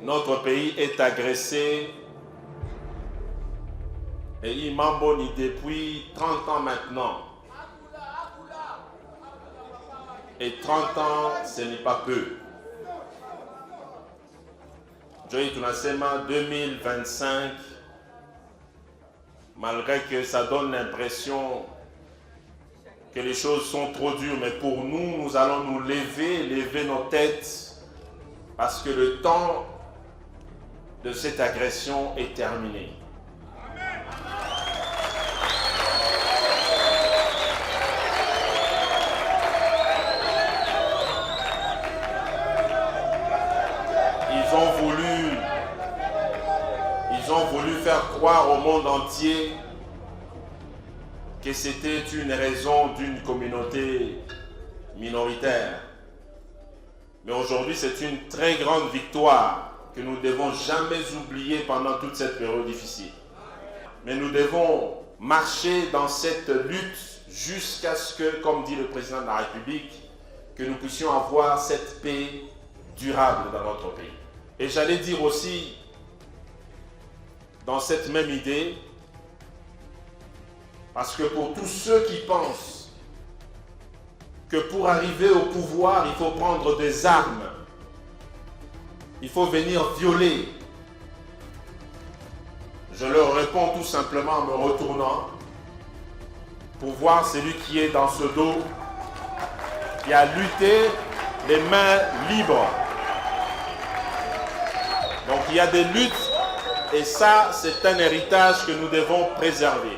Notre pays est agressé et il m'embonne depuis 30 ans maintenant. Et 30 ans, ce n'est pas peu. Joy Tunasema 2025, malgré que ça donne l'impression que les choses sont trop dures, mais pour nous, nous allons nous lever nos têtes, parce que le temps de cette agression est terminé. Ils ont voulu faire croire au monde entier que c'était une raison d'une communauté minoritaire. Mais aujourd'hui, c'est une très grande victoire que nous ne devons jamais oublier pendant toute cette période difficile. Mais nous devons marcher dans cette lutte jusqu'à ce que, comme dit le président de la République, que nous puissions avoir cette paix durable dans notre pays. Et j'allais dire aussi, dans cette même idée, parce que pour tous ceux qui pensent que pour arriver au pouvoir, il faut prendre des armes, il faut venir violer, je leur réponds tout simplement en me retournant pour voir celui qui est dans ce dos, qui a lutté les mains libres. Donc il y a des luttes et ça, c'est un héritage que nous devons préserver.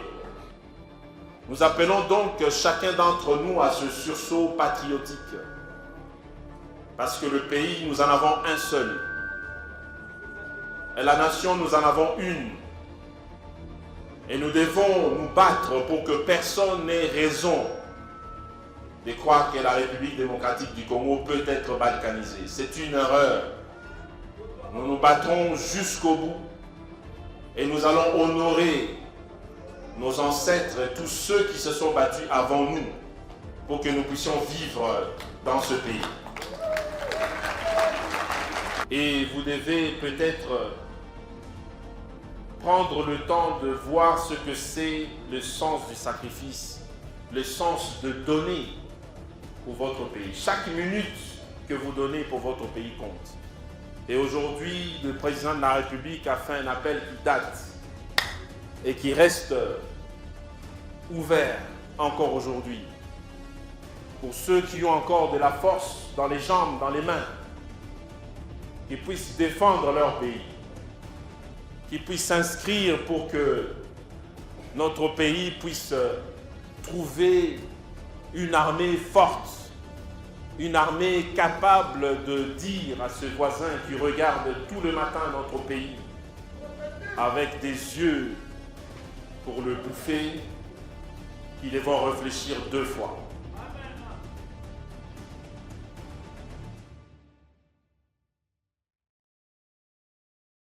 Nous appelons donc chacun d'entre nous à ce sursaut patriotique. Parce que le pays, nous en avons un seul. Et la nation, nous en avons une. Et nous devons nous battre pour que personne n'ait raison de croire que la République démocratique du Congo peut être balkanisée. C'est une erreur. Nous nous battrons jusqu'au bout. Et nous allons honorer nos ancêtres et tous ceux qui se sont battus avant nous pour que nous puissions vivre dans ce pays. Et vous devez peut-être prendre le temps de voir ce que c'est le sens du sacrifice, le sens de donner pour votre pays. Chaque minute que vous donnez pour votre pays compte. Et aujourd'hui, le président de la République a fait un appel qui date et qui reste ouvert encore aujourd'hui. Pour ceux qui ont encore de la force dans les jambes, dans les mains, qui puissent défendre leur pays, qui puissent s'inscrire pour que notre pays puisse trouver une armée forte, une armée capable de dire à ce voisin qui regarde tout le matin notre pays avec des yeux pour le bouffer, qu'ils vont réfléchir 2 fois.